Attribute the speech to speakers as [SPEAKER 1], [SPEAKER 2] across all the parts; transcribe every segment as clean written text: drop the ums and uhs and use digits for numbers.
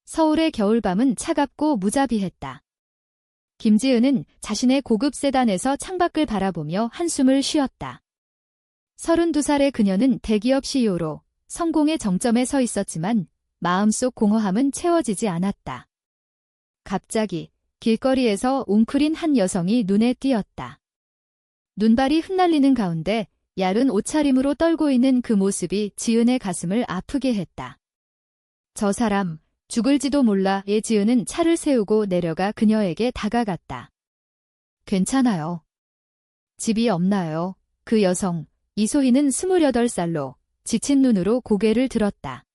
[SPEAKER 1] 서울의 겨울밤은 차갑고 무자비했다. 김지은은 자신의 고급 세단에서 창밖을 바라보며 한숨을 쉬었다. 32살의 그녀는 대기업 CEO로 성공의 정점에 서 있었지만 마음속 공허함은 채워지지 않았다. 갑자기 길거리에서 웅크린 한 여성이 눈에 띄었다. 눈발이 흩날리는 가운데 얇은 옷차림으로 떨고 있는 그 모습이 지은의 가슴을 아프게 했다. 저 사람, 죽을지도 몰라에 지은은 차를 세우고 내려가 그녀에게 다가갔다. 괜찮아요. 집이 없나요? 그 여성, 이소희는 28살로 지친 눈으로 고개를 들었다.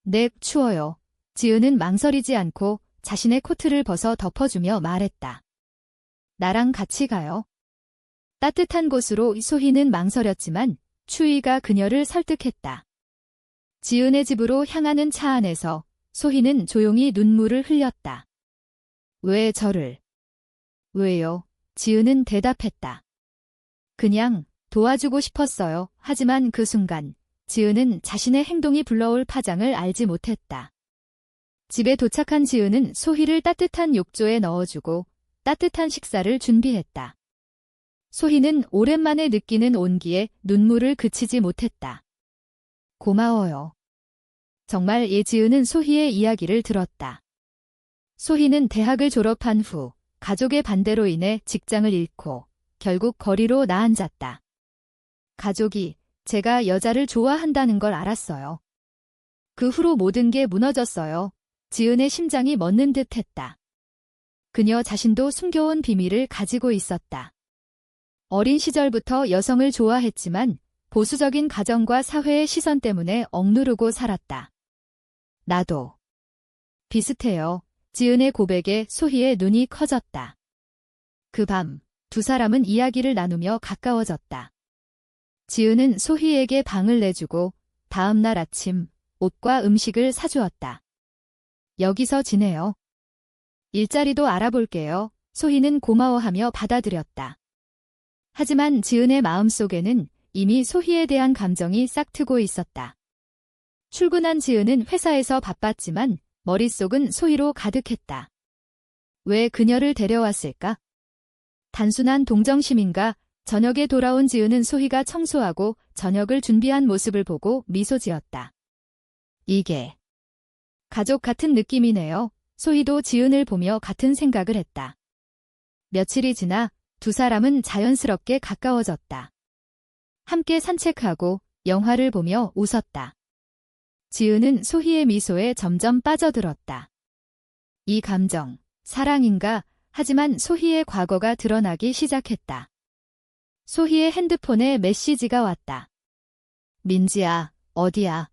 [SPEAKER 1] 네, 추워요. 지은은 망설이지 않고 자신의 코트를 벗어 덮어주며 말했다. 나랑 같이 가요. 따뜻한 곳으로 소희는 망설였지만 추위가 그녀를 설득했다. 지은의 집으로 향하는 차 안에서 소희는 조용히 눈물을 흘렸다. 왜 저를? 왜요? 지은은 대답했다. 그냥 도와주고 싶었어요. 하지만 그 순간 지은은 자신의 행동이 불러올 파장을 알지 못했다. 집에 도착한 지은은 소희를 따뜻한 욕조에 넣어주고 따뜻한 식사를 준비했다. 소희는 오랜만에 느끼는 온기에 눈물을 그치지 못했다. 고마워요. 정말 지은은 소희의 이야기를 들었다. 소희는 대학을 졸업한 후 가족의 반대로 인해 직장을 잃고 결국 거리로 나앉았다. 가족이 제가 여자를 좋아한다는 걸 알았어요. 그 후로 모든 게 무너졌어요. 지은의 심장이 멎는 듯 했다. 그녀 자신도 숨겨온 비밀을 가지고 있었다. 어린 시절부터 여성을 좋아했지만 보수적인 가정과 사회의 시선 때문에 억누르고 살았다. 나도 비슷해요. 지은의 고백에 소희의 눈이 커졌다. 그 밤, 두 사람은 이야기를 나누며 가까워졌다. 지은은 소희에게 방을 내주고 다음 날 아침 옷과 음식을 사주었다. 여기서 지내요. 일자리도 알아볼게요. 소희는 고마워하며 받아들였다. 하지만 지은의 마음속에는 이미 소희에 대한 감정이 싹트고 있었다. 출근한 지은은 회사에서 바빴지만 머릿속은 소희로 가득했다. 왜 그녀를 데려왔을까? 단순한 동정심인가? 저녁에 돌아온 지은은 소희가 청소하고 저녁을 준비한 모습을 보고 미소 지었다. 이게 가족 같은 느낌이네요. 소희도 지은을 보며 같은 생각을 했다. 며칠이 지나 두 사람은 자연스럽게 가까워졌다. 함께 산책하고 영화를 보며 웃었다. 지은은 소희의 미소에 점점 빠져들었다. 이 감정, 사랑인가? 하지만 소희의 과거가 드러나기 시작했다. 소희의 핸드폰에 메시지가 왔다. 민지야, 어디야?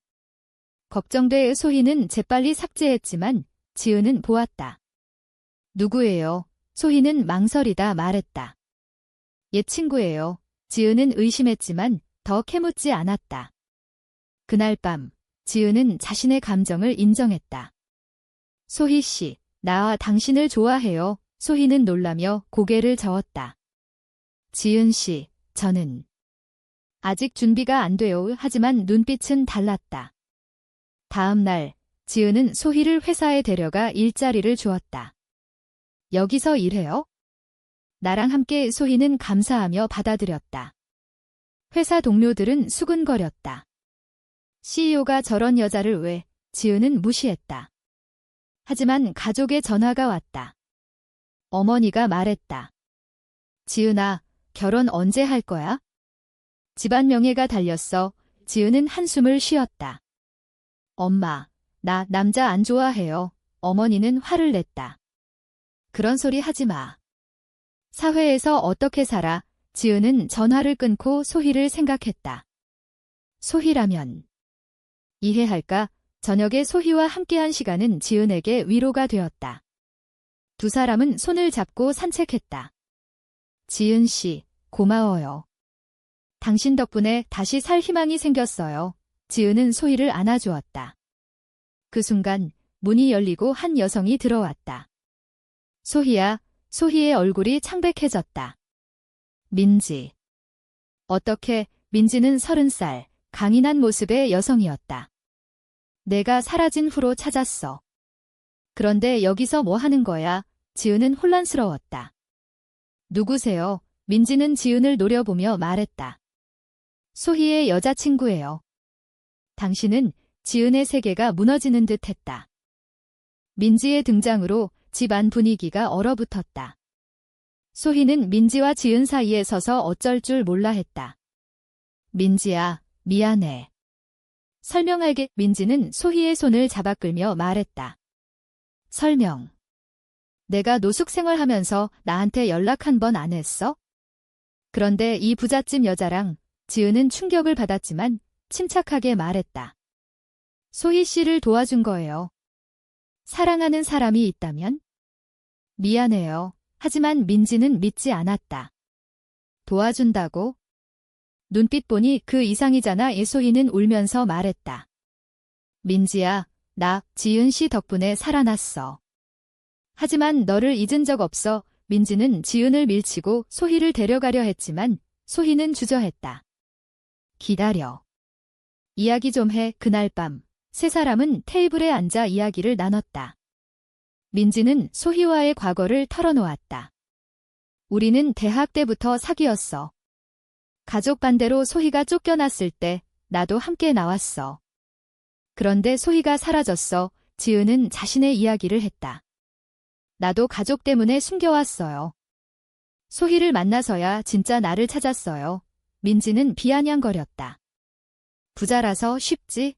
[SPEAKER 1] 걱정돼 소희는 재빨리 삭제했지만 지은은 보았다. 누구예요? 소희는 망설이다 말했다. 옛 친구예요. 지은은 의심했지만 더 캐묻지 않았다. 그날 밤, 지은은 자신의 감정을 인정했다. 소희 씨, 나와 당신을 좋아해요. 소희는 놀라며 고개를 저었다. 지은 씨, 저는 아직 준비가 안 돼요. 하지만 눈빛은 달랐다. 다음 날, 지은은 소희를 회사에 데려가 일자리를 주었다. 여기서 일해요? 나랑 함께. 소희는 감사하며 받아들였다. 회사 동료들은 수근거렸다. CEO가 저런 여자를 왜? 지은은 무시했다. 하지만 가족의 전화가 왔다. 어머니가 말했다. 지은아, 결혼 언제 할 거야? 집안 명예가 달렸어. 지은은 한숨을 쉬었다. 엄마, 나 남자 안 좋아해요. 어머니는 화를 냈다. 그런 소리 하지 마. 사회에서 어떻게 살아? 지은은 전화를 끊고 소희를 생각했다. 소희라면 이해할까? 저녁에 소희와 함께한 시간은 지은에게 위로가 되었다. 두 사람은 손을 잡고 산책했다. 지은 씨, 고마워요. 당신 덕분에 다시 살 희망이 생겼어요. 지은은 소희를 안아주었다. 그 순간 문이 열리고 한 여성이 들어왔다. 소희야. 소희의 얼굴이 창백해졌다. 민지. 어떻게? 민지는 30살, 강인한 모습의 여성이었다. 내가 사라진 후로 찾았어. 그런데 여기서 뭐 하는 거야? 지은은 혼란스러웠다. 누구세요? 민지는 지은을 노려보며 말했다. 소희의 여자친구예요. 당신은 지은의 세계가 무너지는 듯 했다. 민지의 등장으로 집안 분위기가 얼어붙었다. 소희는 민지와 지은 사이에 서서 어쩔 줄 몰라 했다. 민지야, 미안해. 설명할게. 민지는 소희의 손을 잡아 끌며 말했다. 설명. 내가 노숙 생활하면서 나한테 연락 한 번 안 했어? 그런데 이 부잣집 여자랑 지은은 충격을 받았지만 침착하게 말했다. 소희 씨를 도와준 거예요. 사랑하는 사람이 있다면? 미안해요. 하지만 민지는 믿지 않았다. 도와준다고? 눈빛 보니 그 이상이잖아. 소희는 울면서 말했다. 민지야, 나 지은 씨 덕분에 살아났어. 하지만 너를 잊은 적 없어. 민지는 지은을 밀치고 소희를 데려가려 했지만 소희는 주저했다. 기다려. 이야기 좀 해. 그날 밤 세 사람은 테이블에 앉아 이야기를 나눴다. 민지는 소희와의 과거를 털어놓았다. 우리는 대학 때부터 사귀었어. 가족 반대로 소희가 쫓겨났을 때 나도 함께 나왔어. 그런데 소희가 사라졌어. 지은은 자신의 이야기를 했다. 나도 가족 때문에 숨겨왔어요. 소희를 만나서야 진짜 나를 찾았어요. 민지는 비아냥거렸다. 부자라서 쉽지?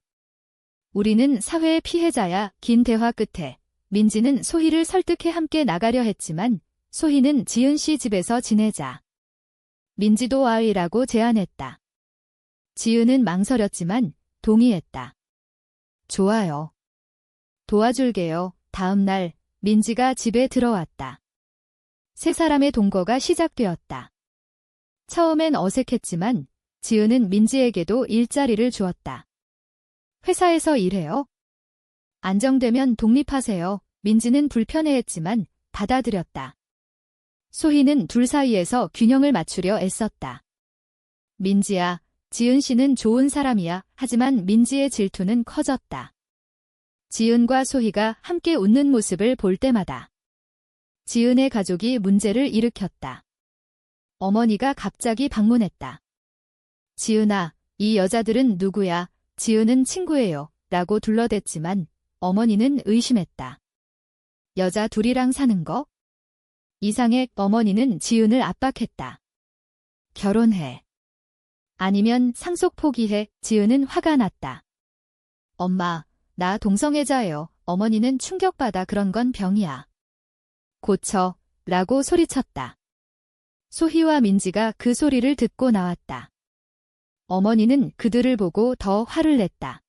[SPEAKER 1] 우리는 사회의 피해자야. 긴 대화 끝에 민지는 소희를 설득해 함께 나가려 했지만 소희는 지은 씨 집에서 지내자. 민지도 와이라고 제안했다. 지은은 망설였지만 동의했다. 좋아요. 도와줄게요. 다음 날 민지가 집에 들어왔다. 세 사람의 동거가 시작되었다. 처음엔 어색했지만 지은은 민지에게도 일자리를 주었다. 회사에서 일해요? 안정되면 독립하세요. 민지는 불편해했지만 받아들였다. 소희는 둘 사이에서 균형을 맞추려 애썼다. 민지야, 지은 씨는 좋은 사람이야. 하지만 민지의 질투는 커졌다. 지은과 소희가 함께 웃는 모습을 볼 때마다 지은의 가족이 문제를 일으켰다. 어머니가 갑자기 방문했다. 지은아, 이 여자들은 누구야? 지은은 친구예요. 라고 둘러댔지만 어머니는 의심했다. 여자 둘이랑 사는 거? 이상해. 어머니는 지은을 압박했다. 결혼해. 아니면 상속 포기해. 지은은 화가 났다. 엄마, 나 동성애자예요. 어머니는 충격받아. 그런 건 병이야. 고쳐. 라고 소리쳤다. 소희와 민지가 그 소리를 듣고 나왔다. 어머니는 그들을 보고 더 화를 냈다.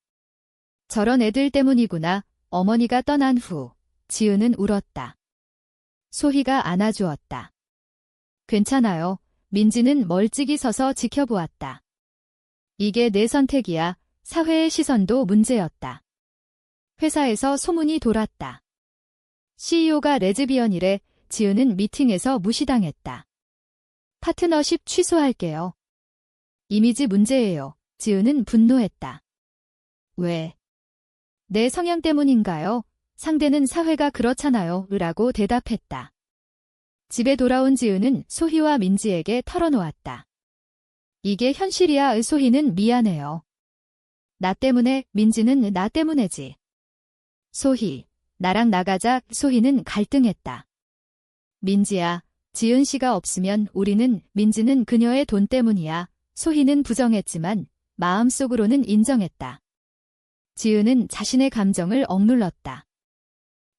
[SPEAKER 1] 저런 애들 때문이구나. 어머니가 떠난 후 지은은 울었다. 소희가 안아주었다. 괜찮아요. 민지는 멀찍이 서서 지켜보았다. 이게 내 선택이야. 사회의 시선도 문제였다. 회사에서 소문이 돌았다. CEO가 레즈비언이래. 지은은 미팅에서 무시당했다. 파트너십 취소할게요. 이미지 문제예요. 지은은 분노했다. 왜? 내 성향 때문인가요? 상대는 사회가 그렇잖아요. 라고 대답했다. 집에 돌아온 지은은 소희와 민지에게 털어놓았다. 이게 현실이야. 소희는 미안해요. 나 때문에. 민지는 나 때문에지. 소희, 나랑 나가자. 소희는 갈등했다. 민지야, 지은 씨가 없으면 우리는. 민지는 그녀의 돈 때문이야. 소희는 부정했지만 마음속으로는 인정했다. 지은은 자신의 감정을 억눌렀다.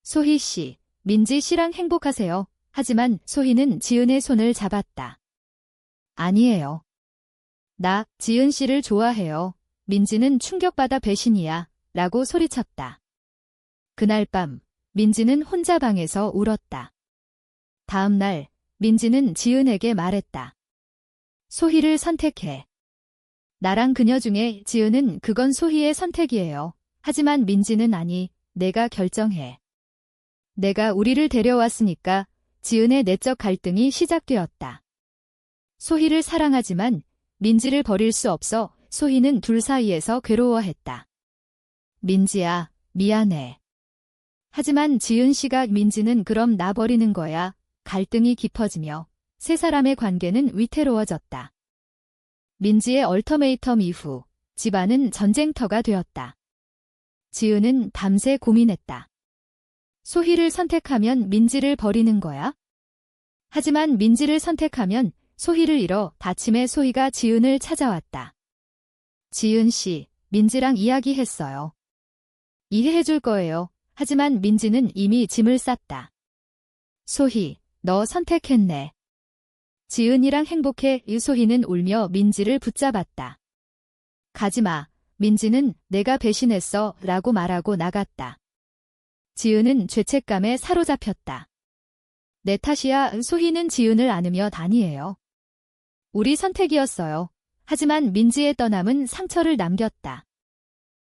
[SPEAKER 1] 소희 씨, 민지 씨랑 행복하세요. 하지만 소희는 지은의 손을 잡았다. 아니에요. 나 지은 씨를 좋아해요. 민지는 충격받아 배신이야. 라고 소리쳤다. 그날 밤 민지는 혼자 방에서 울었다. 다음 날 민지는 지은에게 말했다. 소희를 선택해. 나랑 그녀 중에 지은은 그건 소희의 선택이에요. 하지만 민지는 아니. 내가 결정해. 내가 우리를 데려왔으니까. 지은의 내적 갈등이 시작되었다. 소희를 사랑하지만 민지를 버릴 수 없어. 소희는 둘 사이에서 괴로워했다. 민지야, 미안해. 하지만 지은 씨가 민지는 그럼 나 버리는 거야. 갈등이 깊어지며 세 사람의 관계는 위태로워졌다. 민지의 얼터메이텀 이후 집안은 전쟁터가 되었다. 지은은 밤새 고민했다. 소희를 선택하면 민지를 버리는 거야? 하지만 민지를 선택하면 소희를 잃어 다침에 소희가 지은을 찾아왔다. 지은 씨, 민지랑 이야기했어요. 이해해줄 거예요. 하지만 민지는 이미 짐을 쌌다. 소희, 너 선택했네. 지은이랑 행복해. 소희는 울며 민지를 붙잡았다. 가지마. 민지는 내가 배신했어 라고 말하고 나갔다. 지은은 죄책감에 사로잡혔다. 내 탓이야. 소희는 지은을 안으며 다니에요. 우리 선택이었어요. 하지만 민지의 떠남은 상처를 남겼다.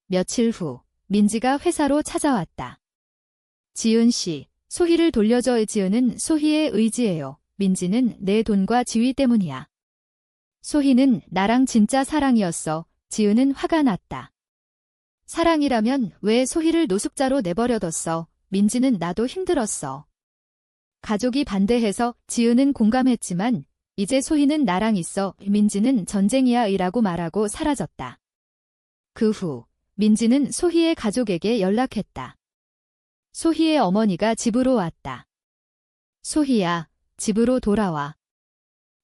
[SPEAKER 1] 며칠 후 민지가 회사로 찾아왔다. 지은 씨, 소희를 돌려줘. 지은은 소희의 의지예요. 민지는 내 돈과 지위 때문이야. 소희는 나랑 진짜 사랑이었어. 지은은 화가 났다. 사랑이라면 왜 소희를 노숙자로 내버려뒀어? 민지는 나도 힘들었어. 가족이 반대해서 지은은 공감했지만 이제 소희는 나랑 있어. 민지는 전쟁이야 이라고 말하고 사라졌다. 그 후 민지는 소희의 가족에게 연락했다. 소희의 어머니가 집으로 왔다. 소희야, 집으로 돌아와.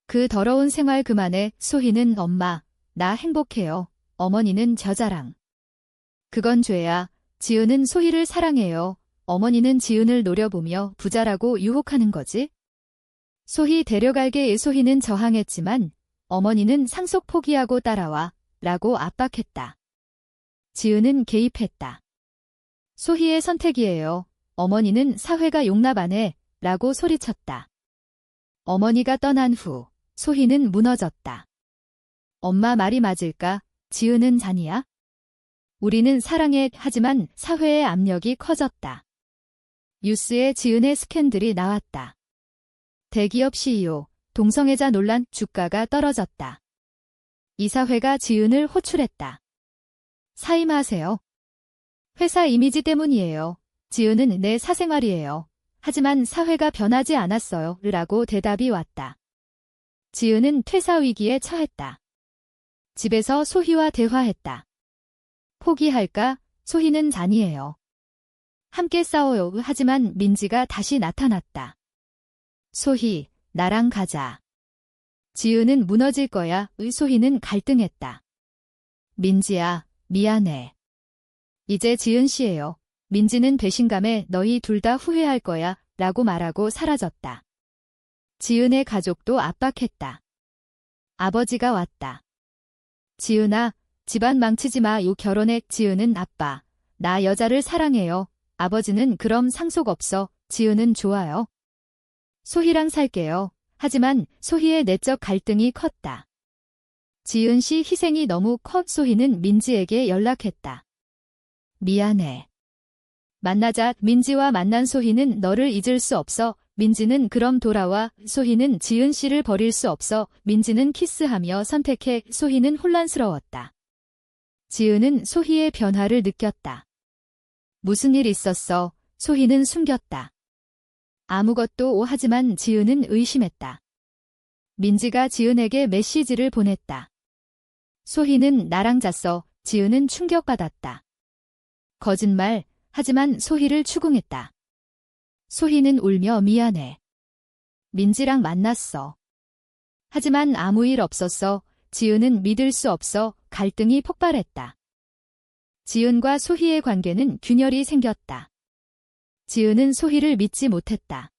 [SPEAKER 1] 그 더러운 생활 그만해. 소희는 엄마, 나 행복해요. 어머니는 저자랑. 그건 죄야. 지은은 소희를 사랑해요. 어머니는 지은을 노려보며 부자라고 유혹하는 거지? 소희 데려갈게. 소희는 저항했지만 어머니는 상속 포기하고 따라와 라고 압박했다. 지은은 개입했다. 소희의 선택이에요. 어머니는 사회가 용납 안 해 라고 소리쳤다. 어머니가 떠난 후 소희는 무너졌다. 엄마 말이 맞을까? 지은은 잔이야? 우리는 사랑해. 하지만 사회의 압력이 커졌다. 뉴스에 지은의 스캔들이 나왔다. 대기업 CEO, 동성애자 논란, 주가가 떨어졌다. 이사회가 지은을 호출했다. 사임하세요. 회사 이미지 때문이에요. 지은은 내 사생활이에요. 하지만 사회가 변하지 않았어요. 라고 대답이 왔다. 지은은 퇴사 위기에 처했다. 집에서 소희와 대화했다. 포기할까? 소희는 잔이에요. 함께 싸워요. 하지만 민지가 다시 나타났다. 소희, 나랑 가자. 지은은 무너질 거야. 소희는 갈등했다. 민지야, 미안해. 이제 지은 씨예요. 민지는 배신감에 너희 둘 다 후회할 거야 라고 말하고 사라졌다. 지은의 가족도 압박했다. 아버지가 왔다. 지은아, 집안 망치지 마. 결혼해. 지은은 아빠, 나 여자를 사랑해요. 아버지는 그럼 상속 없어. 지은은 좋아요. 소희랑 살게요. 하지만 소희의 내적 갈등이 컸다. 지은 씨 희생이 너무 커. 소희는 민지에게 연락했다. 미안해. 만나자. 민지와 만난 소희는 너를 잊을 수 없어. 민지는 그럼 돌아와. 소희는 지은 씨를 버릴 수 없어. 민지는 키스하며 선택해. 소희는 혼란스러웠다. 지은은 소희의 변화를 느꼈다. 무슨 일 있었어? 소희는 숨겼다. 아무것도. 하지만 지은은 의심했다. 민지가 지은에게 메시지를 보냈다. 소희는 나랑 잤어. 지은은 충격받았다. 거짓말. 하지만 소희를 추궁했다. 소희는 울며 미안해. 민지랑 만났어. 하지만 아무 일 없었어. 지은은 믿을 수 없어. 갈등이 폭발했다. 지은과 소희의 관계는 균열이 생겼다. 지은은 소희를 믿지 못했다.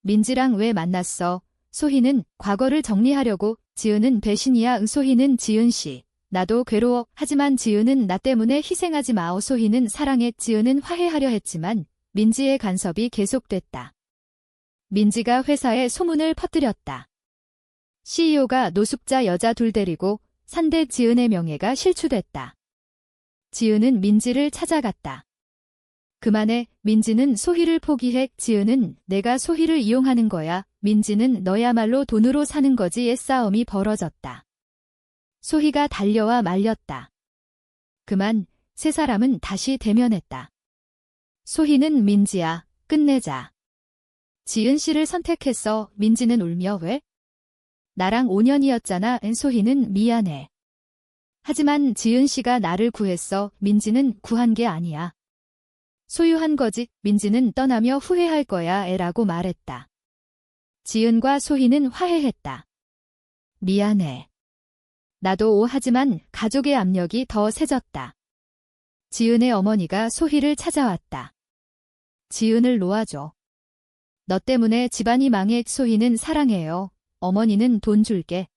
[SPEAKER 1] 민지랑 왜 만났어? 소희는 과거를 정리하려고. 지은은 배신이야. 소희는 지은 씨, 나도 괴로워. 하지만 지은은 나 때문에 희생하지 마. 소희는 사랑해. 지은은 화해하려 했지만 민지의 간섭이 계속됐다. 민지가 회사에 소문을 퍼뜨렸다. CEO가 노숙자 여자 둘 데리고 산대. 지은의 명예가 실추됐다. 지은은 민지를 찾아갔다. 그만해. 민지는 소희를 포기해. 지은은 내가 소희를 이용하는 거야. 민지는 너야말로 돈으로 사는 거지의 싸움이 벌어졌다. 소희가 달려와 말렸다. 그만. 세 사람은 다시 대면했다. 소희는 민지야, 끝내자. 지은 씨를 선택했어. 민지는 울며 왜? 나랑 5년이었잖아. 소희는 미안해. 하지만 지은 씨가 나를 구했어. 민지는 구한 게 아니야. 소유한 거지. 민지는 떠나며 후회할 거야. 라고 말했다. 지은과 소희는 화해했다. 미안해. 나도 하지만 가족의 압력이 더 세졌다. 지은의 어머니가 소희를 찾아왔다. 지은을 놓아줘. 너 때문에 집안이 망해. 소희는 사랑해요. 어머니는 돈 줄게.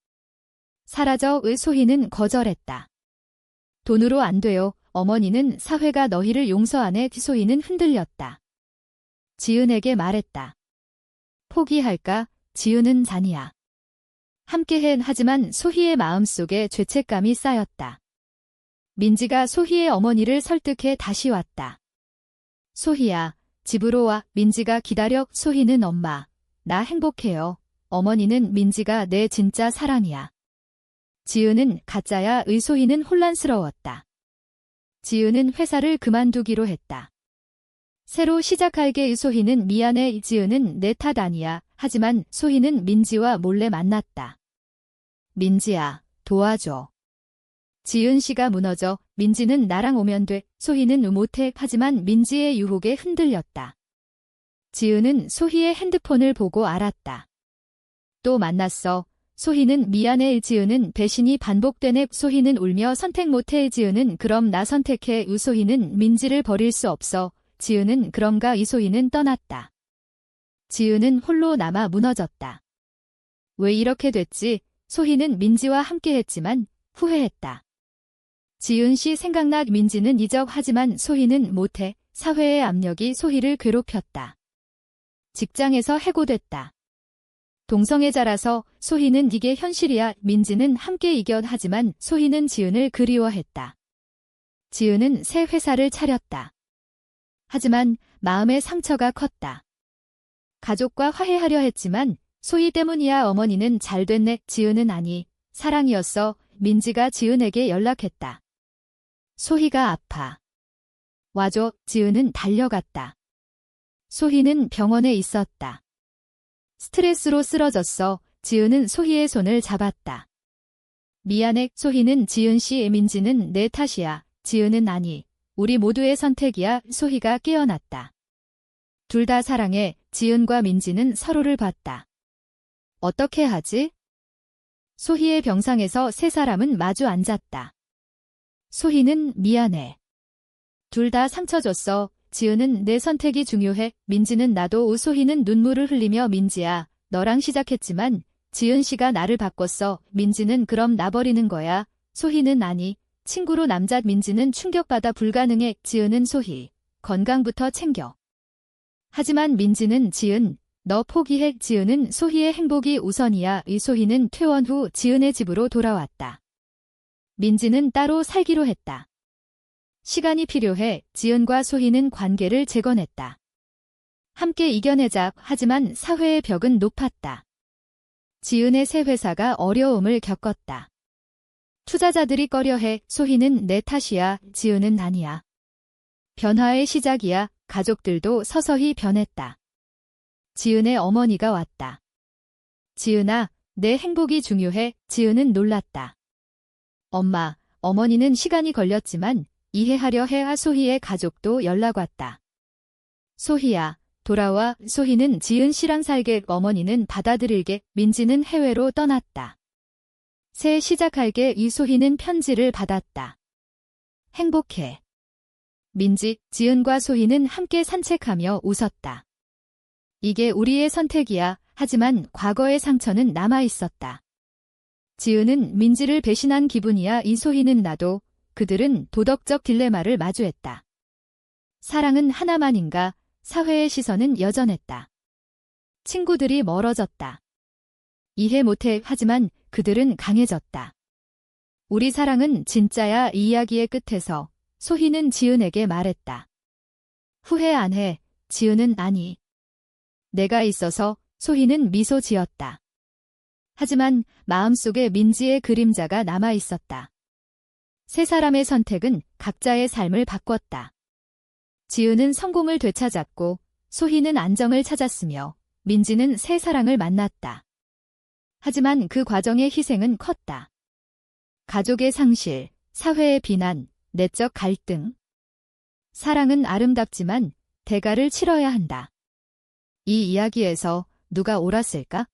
[SPEAKER 1] 사라져. 소희는 거절했다. 돈으로 안 돼요. 어머니는 사회가 너희를 용서 안 해. 소희는 흔들렸다. 지은에게 말했다. 포기할까? 지은은 잔이야. 함께해. 하지만 소희의 마음속에 죄책감이 쌓였다. 민지가 소희의 어머니를 설득해 다시 왔다. 소희야, 집으로 와. 민지가 기다려. 소희는 엄마, 나 행복해요. 어머니는 민지가 내 진짜 사랑이야. 지은은 가짜야. 소희는 혼란스러웠다. 지은은 회사를 그만두기로 했다. 새로 시작할게. 소희는 미안해. 지은은 내 탓 아니야. 하지만 소희는 민지와 몰래 만났다. 민지야, 도와줘. 지은 씨가 무너져. 민지는 나랑 오면 돼. 소희는 못해. 하지만 민지의 유혹에 흔들렸다. 지은은 소희의 핸드폰을 보고 알았다. 또 만났어. 소희는 미안해. 지은은 배신이 반복되네. 소희는 울며 선택 못해. 지은은 그럼 나 선택해. 소희는 민지를 버릴 수 없어. 지은은 그런가. 소희는 떠났다. 지은은 홀로 남아 무너졌다. 왜 이렇게 됐지? 소희는 민지와 함께했지만 후회했다. 지은 씨 생각나. 민지는 하지만 소희는 못해. 사회의 압력이 소희를 괴롭혔다. 직장에서 해고됐다. 동성애자라서. 소희는 이게 현실이야. 민지는 함께 이겨. 하지만 소희는 지은을 그리워했다. 지은은 새 회사를 차렸다. 하지만 마음의 상처가 컸다. 가족과 화해하려 했지만 소희 때문이야. 어머니는 잘 됐네. 지은은 아니, 사랑이었어. 민지가 지은에게 연락했다. 소희가 아파. 와줘. 지은은 달려갔다. 소희는 병원에 있었다. 스트레스로 쓰러졌어. 지은은 소희의 손을 잡았다. 미안해. 소희는 지은 씨. 민지는 내 탓이야. 지은은 아니, 우리 모두의 선택이야. 소희가 깨어났다. 둘 다 사랑해. 지은과 민지는 서로를 봤다. 어떻게 하지? 소희의 병상에서 세 사람은 마주 앉았다. 소희는 미안해. 둘 다 상처 줬어. 지은은 내 선택이 중요해. 민지는 나도. 소희는 눈물을 흘리며 민지야, 너랑 시작했지만 지은 씨가 나를 바꿨어. 민지는 그럼 나 버리는 거야. 소희는 아니, 친구로 남자. 민지는 충격받아 불가능해. 지은은 소희, 건강부터 챙겨. 하지만 민지는 지은, 너 포기해. 지은은 소희의 행복이 우선이야. 소희는 퇴원 후 지은의 집으로 돌아왔다. 민지는 따로 살기로 했다. 시간이 필요해. 지은과 소희는 관계를 재건했다. 함께 이겨내자. 하지만 사회의 벽은 높았다. 지은의 새 회사가 어려움을 겪었다. 투자자들이 꺼려해. 소희는 내 탓이야. 지은은 아니야. 변화의 시작이야. 가족들도 서서히 변했다. 지은의 어머니가 왔다. 지은아, 내 행복이 중요해. 지은은 놀랐다. 엄마, 어머니는 시간이 걸렸지만 이해하려 해. 소희의 가족도 연락 왔다. 소희야, 돌아와. 소희는 지은 씨랑 살게. 어머니는 받아들일게. 민지는 해외로 떠났다. 새 시작할게. 소희는 편지를 받았다. 행복해. 민지, 지은과 소희는 함께 산책하며 웃었다. 이게 우리의 선택이야. 하지만 과거의 상처는 남아 있었다. 지은은 민지를 배신한 기분이야. 소희는 나도. 그들은 도덕적 딜레마를 마주했다. 사랑은 하나만인가? 사회의 시선은 여전했다. 친구들이 멀어졌다. 이해 못해. 하지만 그들은 강해졌다. 우리 사랑은 진짜야. 이 이야기의 끝에서 소희는 지은에게 말했다. 후회 안 해. 지은은 아니. 내가 있어서. 소희는 미소 지었다. 하지만 마음속에 민지의 그림자가 남아 있었다. 세 사람의 선택은 각자의 삶을 바꿨다. 지은은 성공을 되찾았고 소희는 안정을 찾았으며 민지는 새 사랑을 만났다. 하지만 그 과정의 희생은 컸다. 가족의 상실, 사회의 비난, 내적 갈등. 사랑은 아름답지만 대가를 치러야 한다. 이 이야기에서 누가 옳았을까?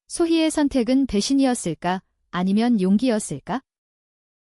[SPEAKER 1] 소희의 선택은 배신이었을까? 아니면 용기였을까?